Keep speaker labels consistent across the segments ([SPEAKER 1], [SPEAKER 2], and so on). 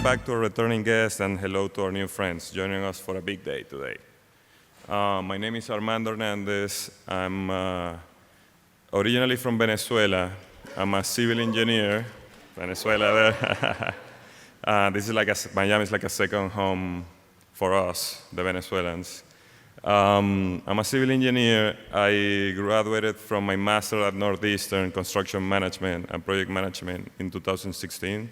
[SPEAKER 1] welcome back to our returning guests and hello to our new friends joining us for a big day today. My name is Armando Hernandez. I'm originally from Venezuela. I'm a civil engineer. Venezuela there. Miami is like a second home for us, the Venezuelans. I'm a civil engineer. I graduated from my master at Northeastern Construction Management and Project Management in 2016.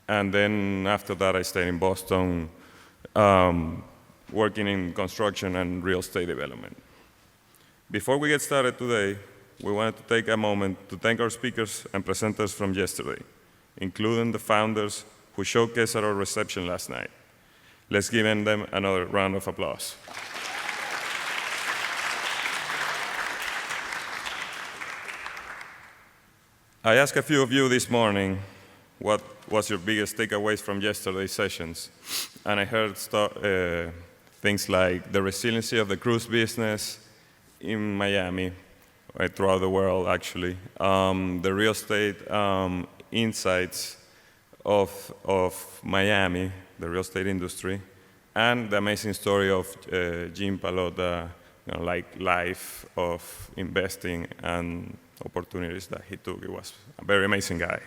[SPEAKER 1] And then after that, I stayed in Boston, working in construction and real estate development. Before we get started today, we wanted to take a moment to thank our speakers and presenters from yesterday, including the founders who showcased at our reception last night. Let's give them another round of applause. I asked a few of you this morning what was your biggest takeaways from yesterday's sessions, and I heard things like the resiliency of the cruise business in Miami, throughout the world actually, the real estate insights of Miami, the real estate industry, and the amazing story of Jim Pallotta, life of investing and opportunities that he took. He was a very amazing guy.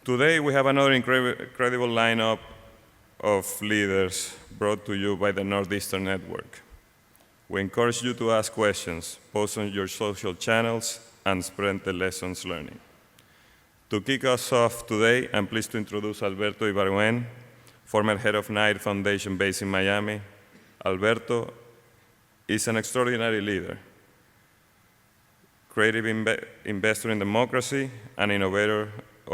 [SPEAKER 1] Today we have another incredible lineup of leaders brought to you by the Northeastern Network. We encourage you to ask questions, post on your social channels, and spread the lessons learning. To kick us off today, I'm pleased to introduce Alberto Ibarguen, former head of Knight Foundation based in Miami. Alberto is an extraordinary leader, creative investor in democracy, and innovator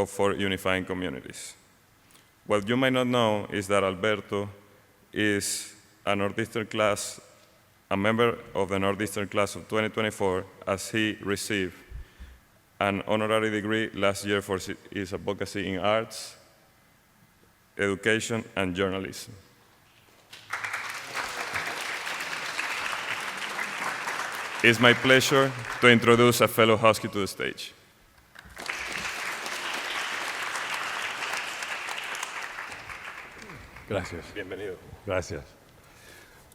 [SPEAKER 1] for unifying communities. What you might not know is that Alberto is a member of the Northeastern class of 2024, as he received an honorary degree last year for his advocacy in arts, education, and journalism. It's my pleasure to introduce a fellow Husky to the stage.
[SPEAKER 2] Gracias.
[SPEAKER 1] Bienvenido.
[SPEAKER 2] Gracias.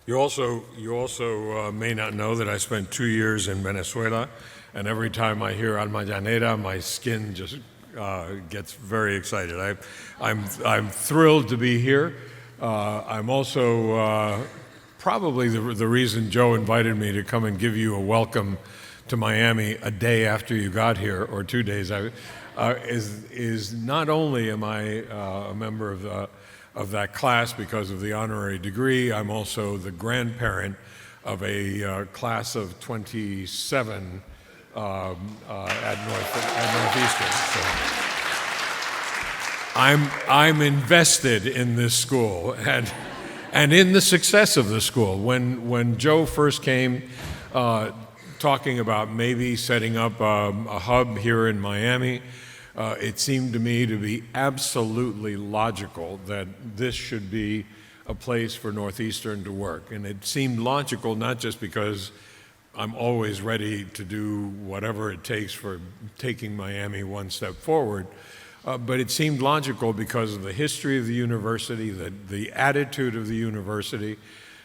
[SPEAKER 2] You also may not know that I spent 2 years in Venezuela, and every time I hear Alma Llanera, my skin just gets very excited. I'm thrilled to be here. I'm also probably the reason Joe invited me to come and give you a welcome to Miami a day after you got here, or 2 days, is not only am I a member of that class because of the honorary degree, I'm also the grandparent of a class of 27 at Northeastern. So I'm invested in this school and in the success of the school. When Joe first came talking about maybe setting up a hub here in Miami, it seemed to me to be absolutely logical that this should be a place for Northeastern to work. And it seemed logical not just because I'm always ready to do whatever it takes for taking Miami one step forward, but it seemed logical because of the history of the university, the attitude of the university,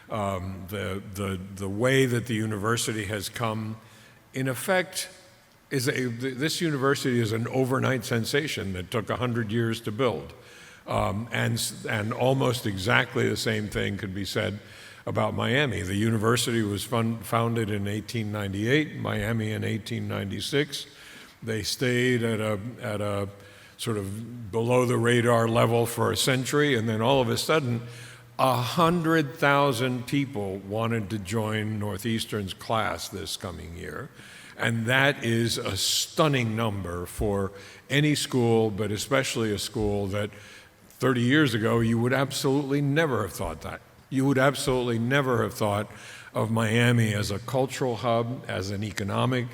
[SPEAKER 2] the way that the university has come. In effect, this university is an overnight sensation that took 100 years to build. And almost exactly the same thing could be said about Miami. The university was founded in 1898, Miami in 1896. They stayed at a sort of below the radar level for a century, and then all of a sudden, 100,000 people wanted to join Northeastern's class this coming year. And that is a stunning number for any school, but especially a school that 30 years ago, you would absolutely never have thought that. You would absolutely never have thought of Miami as a cultural hub, as an economic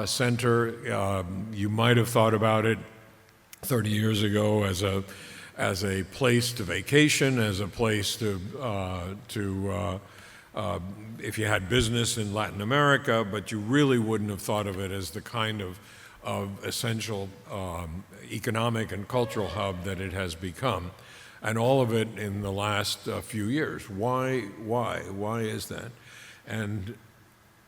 [SPEAKER 2] center. You might have thought about it 30 years ago as a place to vacation, as a place to if you had business in Latin America, but you really wouldn't have thought of it as the kind of of essential economic and cultural hub that it has become, and all of it in the last few years. Why is that? And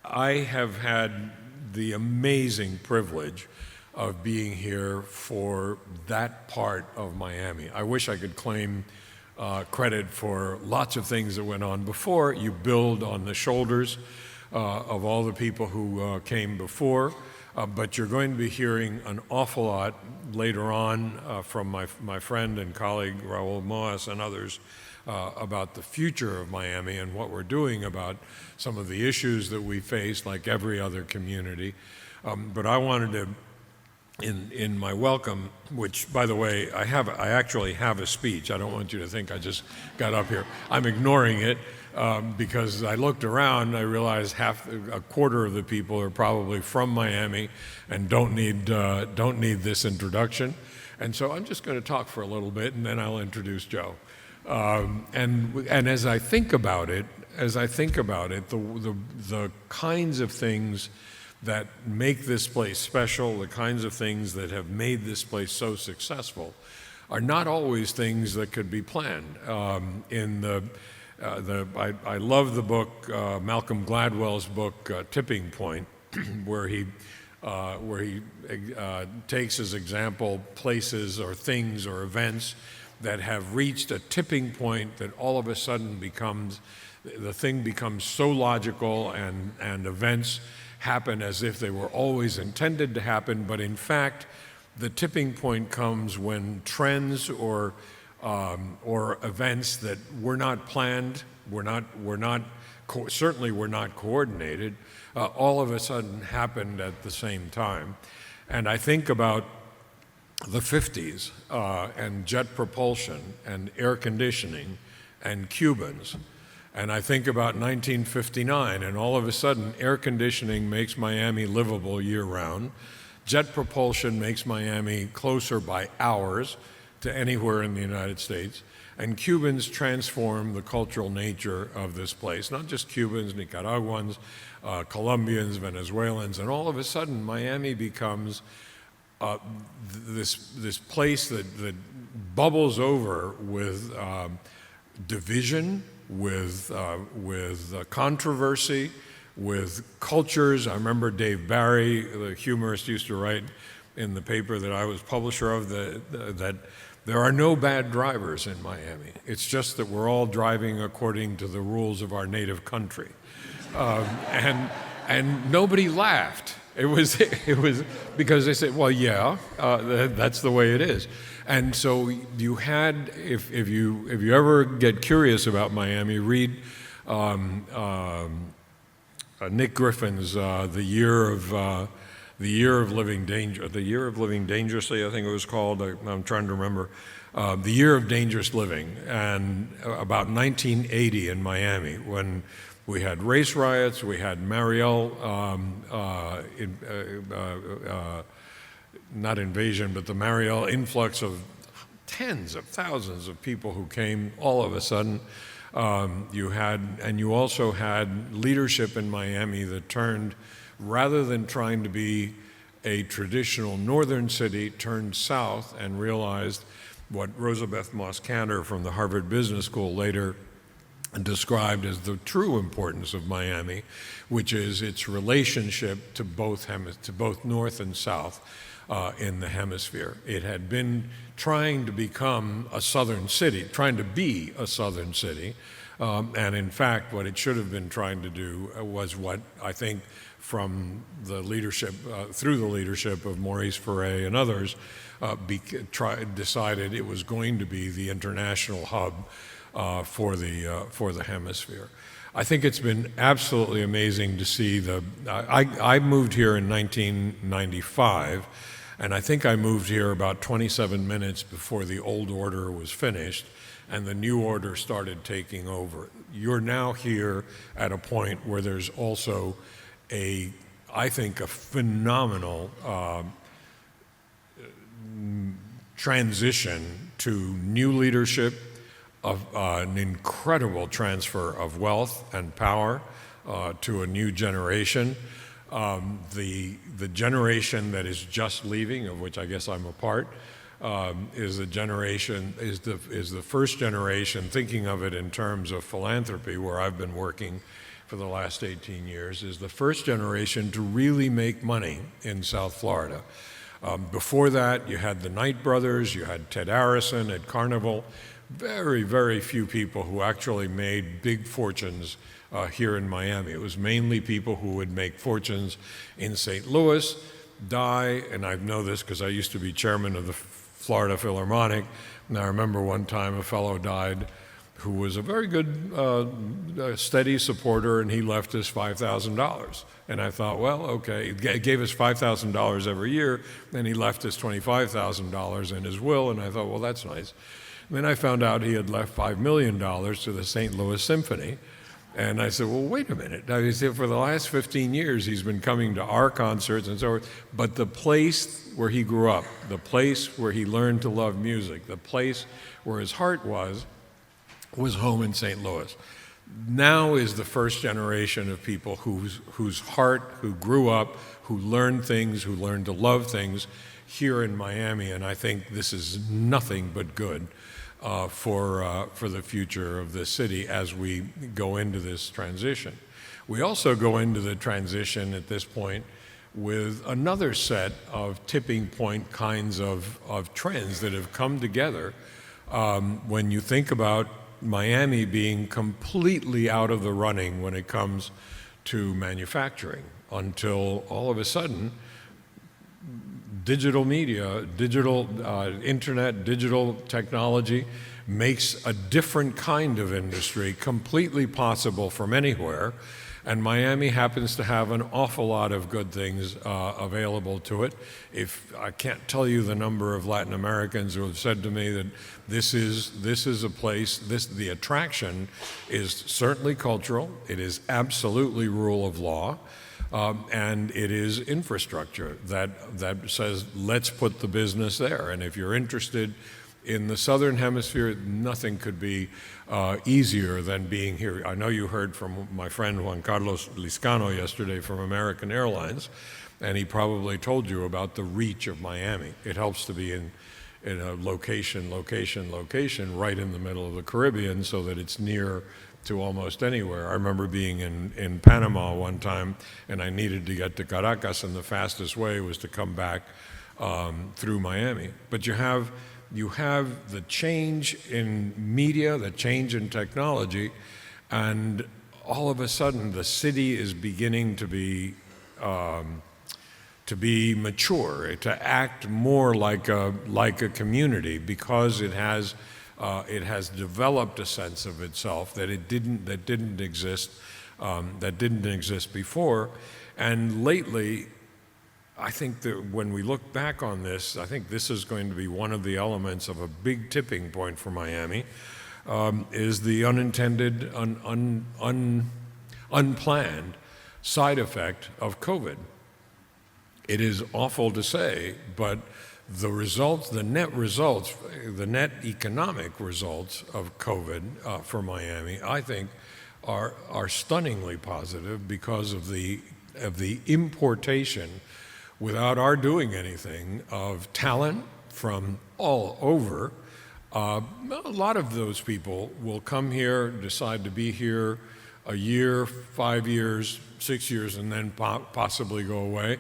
[SPEAKER 2] I have had the amazing privilege of being here for that part of Miami. I wish I could claim credit for lots of things that went on before. You build on the shoulders of all the people who came before, but you're going to be hearing an awful lot later on from my friend and colleague Raul Moas and others about the future of Miami and what we're doing about some of the issues that we face, like every other community. But I wanted to, in my welcome, which, by the way, I actually have a speech. I don't want you to think I just got up here. I'm ignoring it because I looked around. I realized a quarter of the people are probably from Miami and don't need this introduction. And so I'm just going to talk for a little bit, and then I'll introduce Joe. And as I think about it, the kinds of things that make this place special, the kinds of things that have made this place so successful, are not always things that could be planned. I love the book, Malcolm Gladwell's book, Tipping Point, where he takes as example places or things or events that have reached a tipping point that all of a sudden the thing becomes so logical, and events happen as if they were always intended to happen, but in fact, the tipping point comes when trends or events that were not planned, certainly were not coordinated, all of a sudden happened at the same time. And I think about the 50s and jet propulsion and air conditioning and Cubans. And I think about 1959, and all of a sudden, air conditioning makes Miami livable year-round. Jet propulsion makes Miami closer by hours to anywhere in the United States. And Cubans transform the cultural nature of this place. Not just Cubans, Nicaraguans, Colombians, Venezuelans, and all of a sudden, Miami becomes this place that bubbles over with division, with controversy, with cultures. I remember Dave Barry, the humorist, used to write in the paper that I was publisher of that there are no bad drivers in Miami. It's just that we're all driving according to the rules of our native country. And nobody laughed. It was because they said, well, yeah, that's the way it is. And so you had, if you ever get curious about Miami, read Nick Griffin's The Year of Living Dangerously, I think it was called. I'm trying to remember. The Year of Dangerous Living, and about 1980 in Miami, when we had race riots, we had Mariel, not invasion, but the Mariel influx of tens of thousands of people who came all of a sudden. You also had leadership in Miami that turned, rather than trying to be a traditional northern city, turned south and realized what Rosabeth Moss Kanter from the Harvard Business School later described as the true importance of Miami, which is its relationship to both North and South in the hemisphere. It had been trying to become a southern city, and in fact, what it should have been trying to do was what I think from the leadership, through the leadership of Maurice Ferré and others, decided it was going to be the international hub for the hemisphere. I think it's been absolutely amazing to see I moved here in 1995, and I think I moved here about 27 minutes before the old order was finished and the new order started taking over. You're now here at a point where there's also I think a phenomenal transition to new leadership, of an incredible transfer of wealth and power to a new generation. The generation that is just leaving, of which I guess I'm a part, is the first generation, thinking of it in terms of philanthropy, where I've been working for the last 18 years, is the first generation to really make money in South Florida. Before that, you had the Knight brothers, you had Ted Arison at Carnival. Very, very few people who actually made big fortunes here in Miami. It was mainly people who would make fortunes in St. Louis, die, and I know this because I used to be chairman of the Florida Philharmonic, and I remember one time a fellow died who was a very good, steady supporter, and he left us $5,000. And I thought, well, okay, he gave us $5,000 every year, and he left us $25,000 in his will, and I thought, well, that's nice. And then I found out he had left $5 million to the St. Louis Symphony. And I said, well, wait a minute. I said, for the last 15 years, he's been coming to our concerts and so forth. But the place where he grew up, the place where he learned to love music, the place where his heart was home in St. Louis. Now is the first generation of people whose heart, who grew up, who learned things, who learned to love things here in Miami. And I think this is nothing but good for the future of the city as we go into this transition. We also go into the transition at this point with another set of tipping point kinds of trends that have come together. When you think about Miami being completely out of the running when it comes to manufacturing, until all of a sudden digital media, digital internet, digital technology makes a different kind of industry completely possible from anywhere. And Miami happens to have an awful lot of good things available to it. If I can't tell you the number of Latin Americans who have said to me that this is a place, the attraction is certainly cultural, it is absolutely rule of law, and it is infrastructure that says, let's put the business there. And if you're interested in the Southern Hemisphere, nothing could be easier than being here. I know you heard from my friend Juan Carlos Liscano yesterday from American Airlines, and he probably told you about the reach of Miami. It helps to be in a location right in the middle of the Caribbean so that it's near to almost anywhere. I remember being in Panama one time, and I needed to get to Caracas, and the fastest way was to come back through Miami. But you have the change in media, the change in technology, and all of a sudden the city is beginning to be mature, to act more like a community, because it has developed a sense of itself that didn't exist before. And lately, I think that when we look back on this, I think this is going to be one of the elements of a big tipping point for Miami, is the unintended, unplanned side effect of COVID. It is awful to say, but the results, the net economic results of COVID for Miami, I think, are stunningly positive because of the importation, without our doing anything, of talent from all over. A lot of those people will come here, decide to be here a year, 5 years, 6 years, and then possibly go away.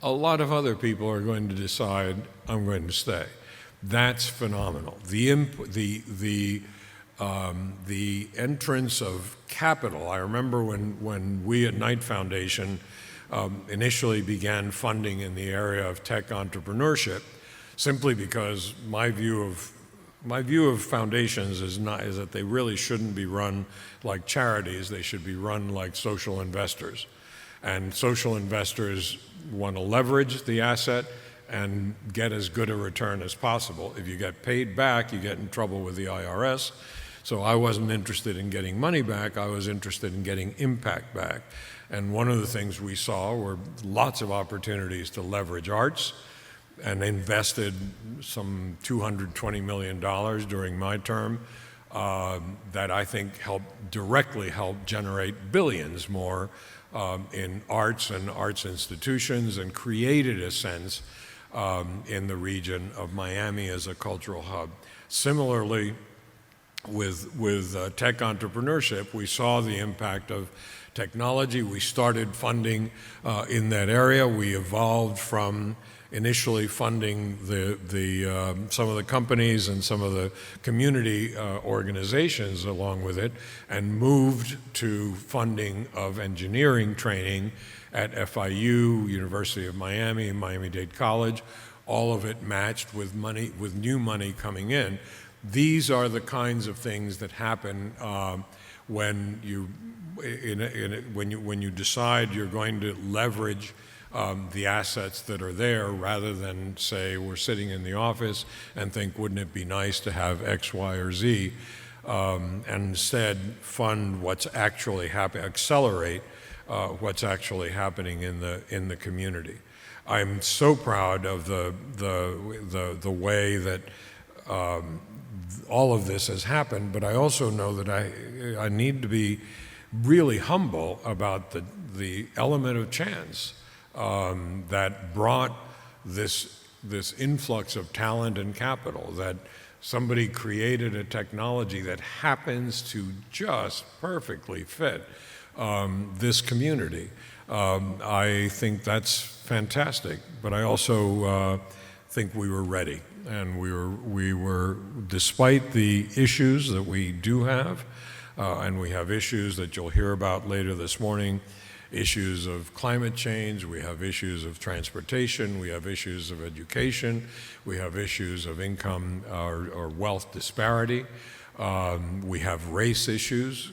[SPEAKER 2] A lot of other people are going to decide, I'm going to stay. That's phenomenal. The entrance of capital. I remember when we at Knight Foundation initially began funding in the area of tech entrepreneurship, simply because my view of foundations is that they really shouldn't be run like charities. They should be run like social investors. And social investors want to leverage the asset and get as good a return as possible. If you get paid back, you get in trouble with the IRS. So I wasn't interested in getting money back, I was interested in getting impact back. And one of the things we saw were lots of opportunities to leverage arts, and invested some $220 million during my term that I think directly helped generate billions more in arts and arts institutions and created a sense in the region of Miami as a cultural hub. Similarly, with tech entrepreneurship, we saw the impact of technology. We started funding in that area. We evolved from initially funding some of the companies and some of the community organizations along with it, and moved to funding of engineering training at FIU, University of Miami, Miami-Dade College, all of it matched with money, with new money coming in. These are the kinds of things that happen when you decide you're going to leverage the assets that are there, rather than say we're sitting in the office and think, wouldn't it be nice to have X, Y, or Z, and instead fund what's actually happening, accelerate what's actually happening in the community. I'm so proud of the way that all of this has happened, but I also know that I need to be really humble about the element of chance that brought this influx of talent and capital, that somebody created a technology that happens to just perfectly fit this community. I think that's fantastic, but I also think we were ready, and we were, despite the issues that we do have, and we have issues that you'll hear about later this morning, issues of climate change, we have issues of transportation, we have issues of education, we have issues of income or wealth disparity, we have race issues,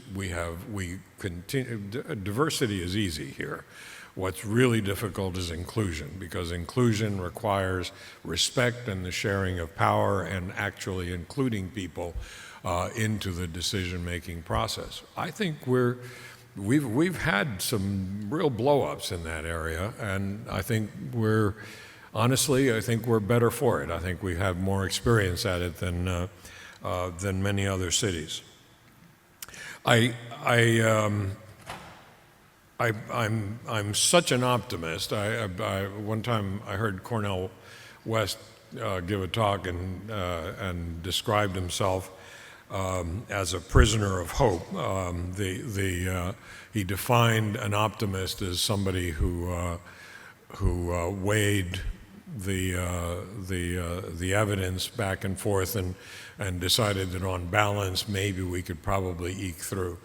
[SPEAKER 2] diversity is easy here. What's really difficult is inclusion, because inclusion requires respect and the sharing of power and actually including people into the decision-making process. I think we've had some real blow-ups in that area, and I think honestly, I think we're better for it. I think we have more experience at it than many other cities. I'm such an optimist. One time I heard Cornel West give a talk and described himself as a prisoner of hope. He defined an optimist as somebody who weighed the evidence back and forth and decided that on balance maybe we could probably eke through.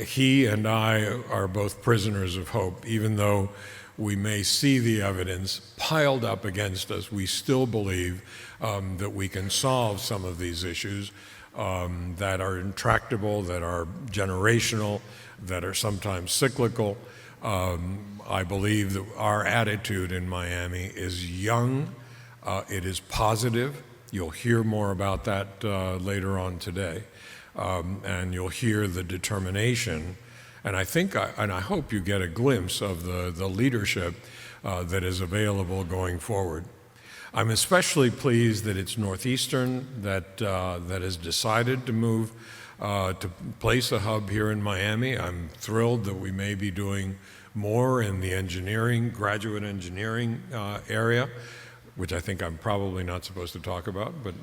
[SPEAKER 2] He and I are both prisoners of hope. Even though we may see the evidence piled up against us, we still believe that we can solve some of these issues that are intractable, that are generational, that are sometimes cyclical. I believe that our attitude in Miami is young, it is positive. You'll hear more about that later on today. And you'll hear the determination, and I hope you get a glimpse of the leadership that is available going forward. I'm especially pleased that it's Northeastern that has decided to move to place a hub here in Miami. I'm thrilled that we may be doing more in the engineering, graduate engineering area, which I think I'm probably not supposed to talk about, but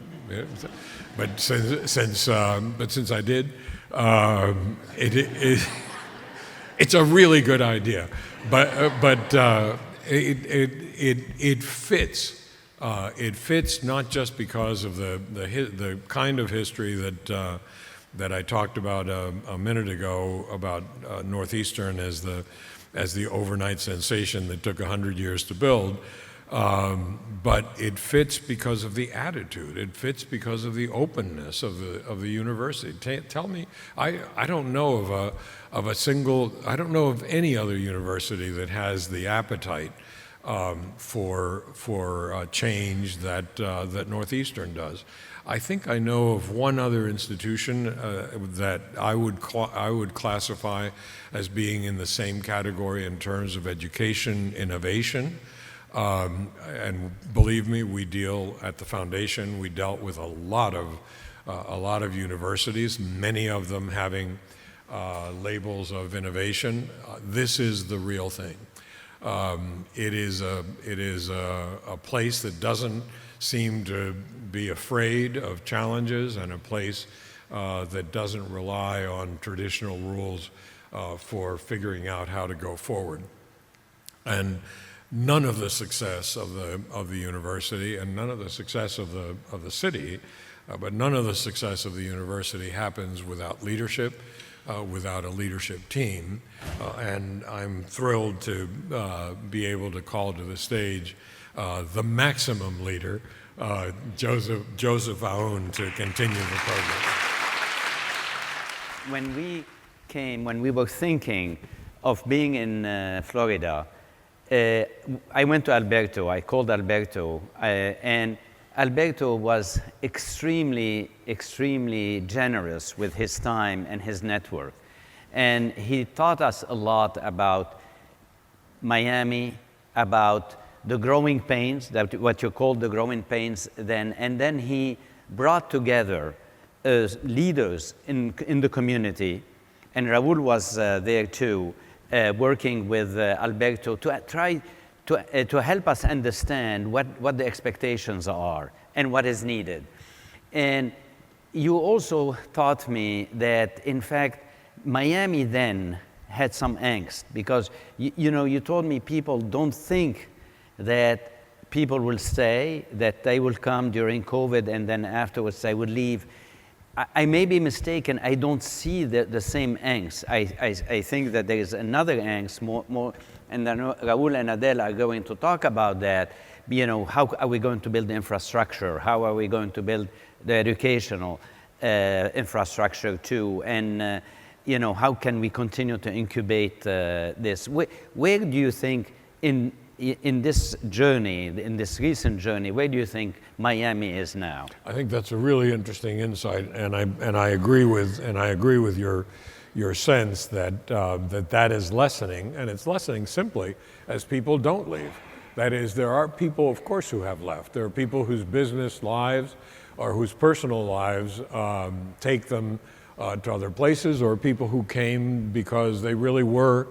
[SPEAKER 2] since I did, it's a really good idea. But it fits. It fits not just because of the kind of history that I talked about a minute ago about Northeastern as the overnight sensation that took 100 years to build. But it fits because of the attitude. It fits because of the openness of the university. Tell me, I don't know I don't know of any other university that has the appetite for change that Northeastern does. I think I know of one other institution that I would classify as being in the same category in terms of education innovation. And believe me, we deal at the foundation. We dealt with a lot of universities, many of them having labels of innovation. This is the real thing. It is a place that doesn't seem to be afraid of challenges, and a place that doesn't rely on traditional rules for figuring out how to go forward. And none of the success of the university, and none of the success of the city, but none of the success of the university happens without leadership, without a leadership team. And I'm thrilled to be able to call to the stage the maximum leader, Joseph Aoun, to continue the program.
[SPEAKER 3] When we were thinking of being in Florida, I went to Alberto. I called Alberto, and Alberto was extremely, extremely generous with his time and his network. And he taught us a lot about Miami, about the growing pains, what you call the growing pains then. And then he brought together leaders in the community, and Raul was there too, working with Alberto to try to help us understand what the expectations are and what is needed. And you also taught me that, in fact, Miami then had some angst, because you told me people don't think that people will stay, that they will come during COVID and then afterwards they would leave. I may be mistaken. I don't see the same angst. I think that there is another angst, more, and then Raul and Adele are going to talk about that. How are we going to build the infrastructure? How are we going to build the educational infrastructure too? And how can we continue to incubate this? Where do you think in this journey, in this recent journey, where do you think Miami is now?
[SPEAKER 2] I think that's a really interesting insight, and I agree with your sense that that is lessening, and it's lessening simply as people don't leave. That is, there are people, of course, who have left. There are people whose business lives or whose personal lives take them to other places, or people who came because they really were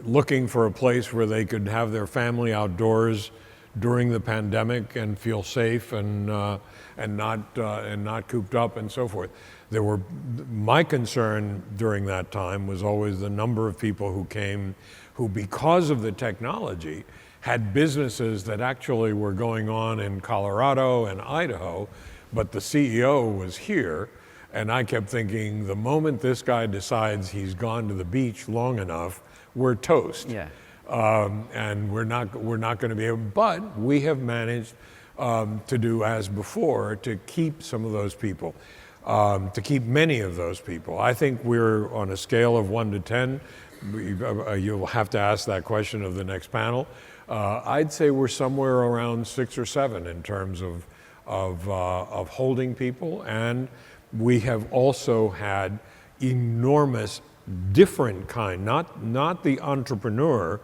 [SPEAKER 2] looking for a place where they could have their family outdoors during the pandemic and feel safe and not cooped up and so forth. My concern during that time was always the number of people who came who, because of the technology, had businesses that actually were going on in Colorado and Idaho, but the CEO was here. And I kept thinking, the moment this guy decides he's gone to the beach long enough, we're toast.
[SPEAKER 3] Yeah.
[SPEAKER 2] And we're not going to be able, but we have managed to do as before, to keep some of those people, to keep many of those people. I think we're on a scale of 1 to 10. You'll have to ask that question of the next panel. I'd say we're somewhere around 6 or 7 in terms of holding people, and we have also had enormous different kind, not the entrepreneur,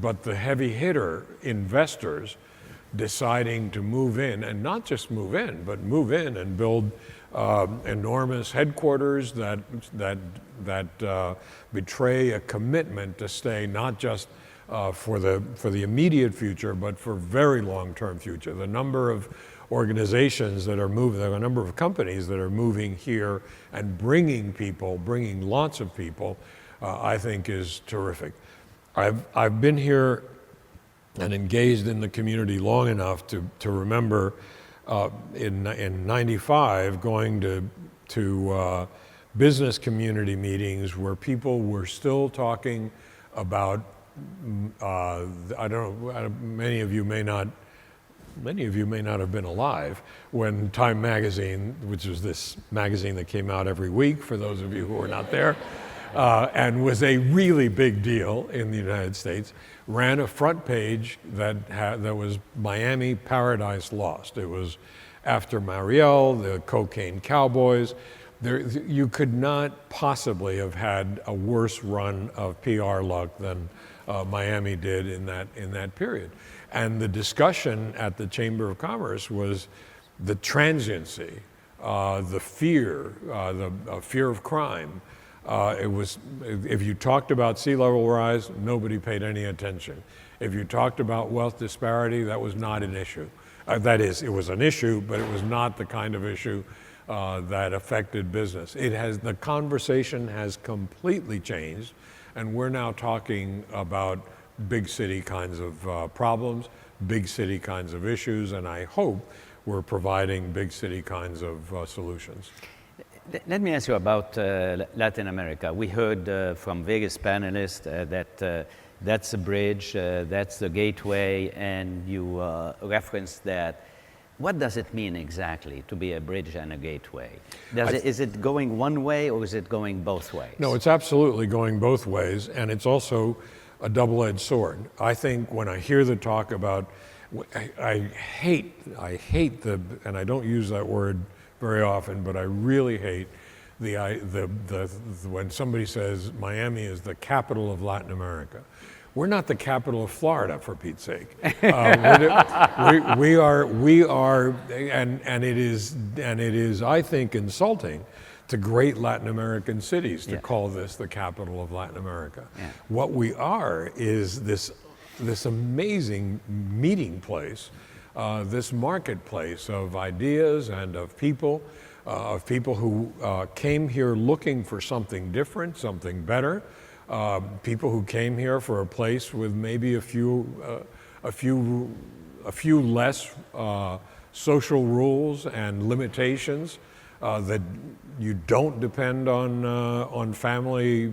[SPEAKER 2] but the heavy hitter investors deciding to move in, and not just move in, but move in and build enormous headquarters that betray a commitment to stay not just for the immediate future, but for very long-term future. The number of organizations that are moving, there are a number of companies that are moving here and bringing lots of people, I think is terrific. I've been here and engaged in the community long enough to remember in 95 going to business community meetings where people were still talking about, I don't know, many of you may not have been alive when Time magazine, which was this magazine that came out every week for those of you who were not there, and was a really big deal in the United States, ran a front page that was Miami Paradise Lost. It was after Mariel, the cocaine cowboys. You could not possibly have had a worse run of PR luck than Miami did in that period. And the discussion at the Chamber of Commerce was the transiency, the fear of crime, If you talked about sea level rise, nobody paid any attention. If you talked about wealth disparity, that was not an issue. That is, it was an issue, but it was not the kind of issue that affected business. The conversation has completely changed, and we're now talking about big city kinds of problems, big city kinds of issues, and I hope we're providing big city kinds of solutions.
[SPEAKER 3] Let me ask you about Latin America. We heard from various panelists that that's a bridge, that's the gateway, and you referenced that. What does it mean exactly to be a bridge and a gateway? Is it going one way or is it going both ways?
[SPEAKER 2] No, it's absolutely going both ways, and it's also a double-edged sword. I think when I hear the talk about, I hate and I don't use that word very often, but I really hate when somebody says Miami is the capital of Latin America. We're not the capital of Florida, for Pete's sake. We are, and it is, I think, insulting to great Latin American cities to call this the capital of Latin America.
[SPEAKER 3] Yeah.
[SPEAKER 2] What we are is this amazing meeting place, this marketplace of ideas and of people who came here looking for something different, something better. People who came here for a place with maybe a few less social rules and limitations, that you don't depend on family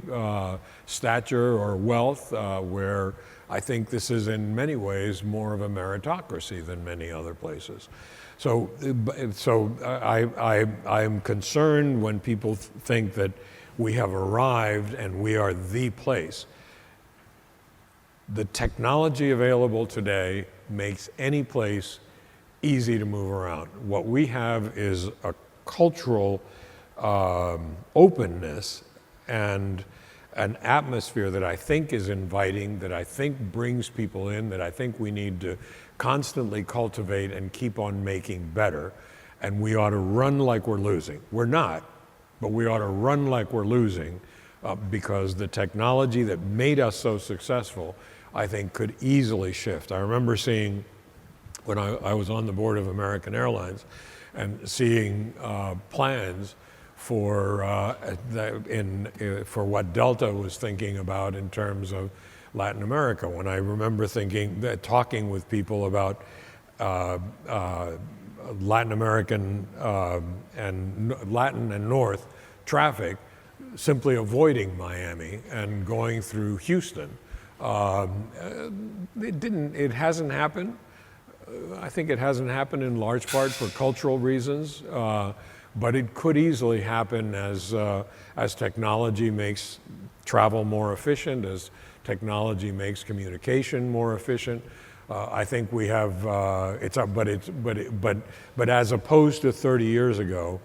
[SPEAKER 2] stature or wealth, where I think this is in many ways more of a meritocracy than many other places. So I'm concerned when people think that we have arrived and we are the place. The technology available today makes any place easy to move around. What we have is a cultural openness and an atmosphere that I think is inviting, that I think brings people in, that I think we need to constantly cultivate and keep on making better. And we ought to run like we're losing. We're not. But we ought to run like we're losing because the technology that made us so successful, I think, could easily shift. I remember seeing, when I was on the board of American Airlines, and seeing plans for what Delta was thinking about in terms of Latin America. When I remember talking with people about Latin American and Latin and North traffic, simply avoiding Miami and going through Houston. It hasn't happened. I think it hasn't happened in large part for cultural reasons, but it could easily happen as technology makes travel more efficient, as technology makes communication more efficient. I think we have, but as opposed to 30 years ago,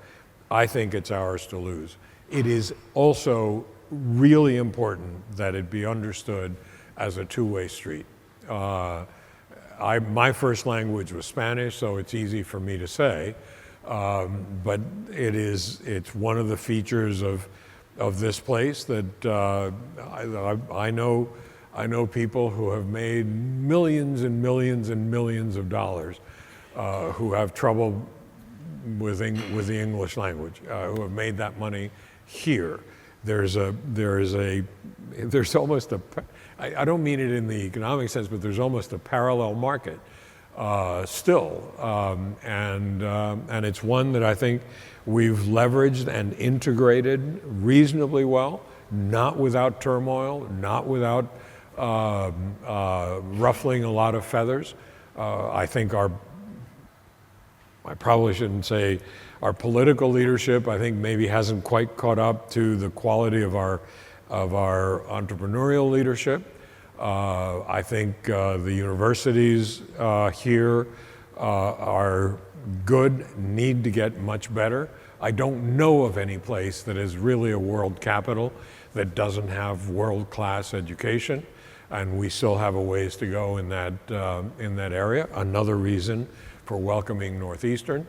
[SPEAKER 2] I think it's ours to lose. It is also really important that it be understood as a two-way street. My first language was Spanish, so it's easy for me to say, but it's one of the features of this place that I know people who have made millions and millions and millions of dollars who have trouble with the English language, who have made that money here. There's almost a, I don't mean it in the economic sense, but there's almost a parallel market still, and it's one that I think we've leveraged and integrated reasonably well, not without turmoil, not without ruffling a lot of feathers. I think I probably shouldn't say our political leadership, I think maybe hasn't quite caught up to the quality of our entrepreneurial leadership. I think the universities here are good, need to get much better. I don't know of any place that is really a world capital that doesn't have world-class education, and we still have a ways to go in that area. Another reason for welcoming Northeastern,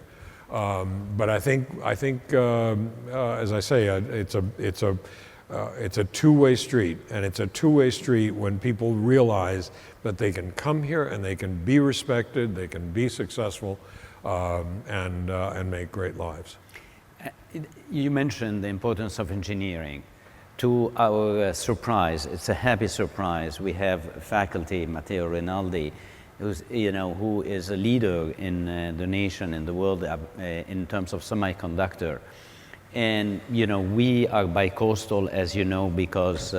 [SPEAKER 2] but I think as I say, it's a It's a two-way street, and it's a two-way street when people realize that they can come here and they can be respected, they can be successful, and make great lives.
[SPEAKER 3] You mentioned the importance of engineering. To our surprise, it's a happy surprise, we have faculty, Matteo Rinaldi, who is a leader in the nation, in the world, in terms of semiconductor. And we are bi-coastal, as you know, because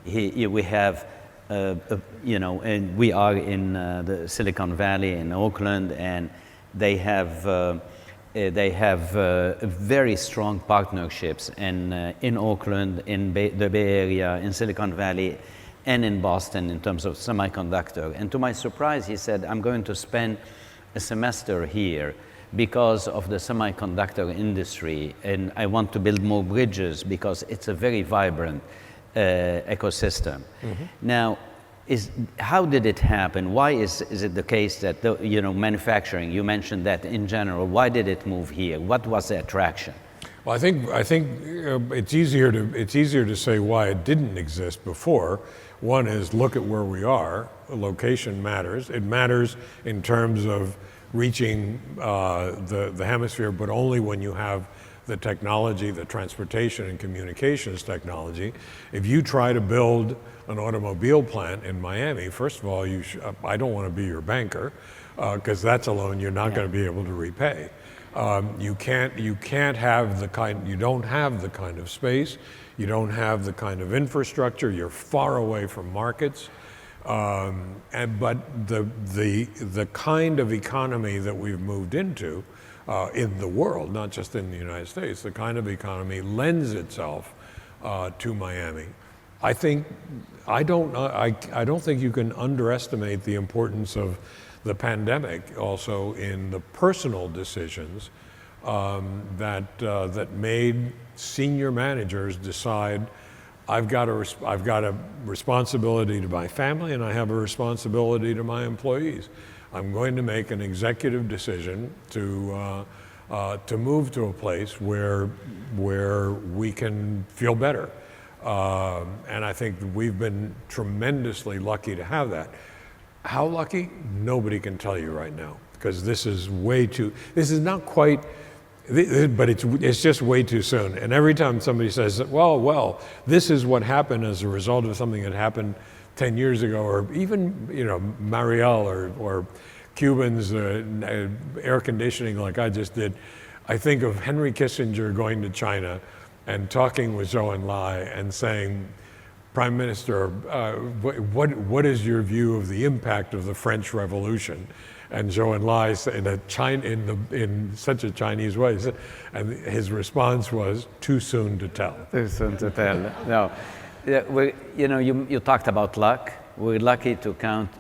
[SPEAKER 3] we have, and we are in the Silicon Valley in Oakland, and they have very strong partnerships in Oakland, in the Bay Area, in Silicon Valley, and in Boston in terms of semiconductor. And to my surprise, he said, I'm going to spend a semester here because of the semiconductor industry, and I want to build more bridges because it's a very vibrant ecosystem. Mm-hmm. Now, how did it happen? Why is it the case that manufacturing? You mentioned that in general. Why did it move here? What was the attraction?
[SPEAKER 2] Well, I think it's easier to say why it didn't exist before. One is look at where we are. Location matters. It matters in terms of reaching the hemisphere, but only when you have the technology, the transportation and communications technology. If you try to build an automobile plant in Miami, first of all, I don't want to be your banker, because that's a loan you're not going to be able to repay. You don't have the kind of space, you don't have the kind of infrastructure, you're far away from markets. But the kind of economy that we've moved into in the world, not just in the United States, the kind of economy lends itself to Miami. I don't think you can underestimate the importance of the pandemic also in the personal decisions that made senior managers decide I've got a responsibility to my family and I have a responsibility to my employees. I'm going to make an executive decision to move to a place where we can feel better. And I think we've been tremendously lucky to have that. How lucky? Nobody can tell you right now, because this is not quite, but it's just way too soon. And every time somebody says, well, this is what happened as a result of something that happened 10 years ago, or even, Marielle or Cubans air conditioning like I just did, I think of Henry Kissinger going to China and talking with Zhou Enlai and saying, Prime Minister, what is your view of the impact of the French Revolution? And Zhou Enlai in such a Chinese way, and his response was, too soon to tell.
[SPEAKER 3] Too soon to tell. No, you talked about luck. We're lucky to count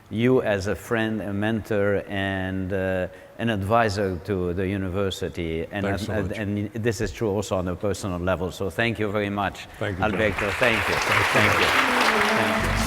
[SPEAKER 3] you as a friend, a mentor, and an advisor to the university. And, and this is true also on a personal level. So thank you very much,
[SPEAKER 2] thank you,
[SPEAKER 3] Alberto. Thank you. Thank you. Thank you.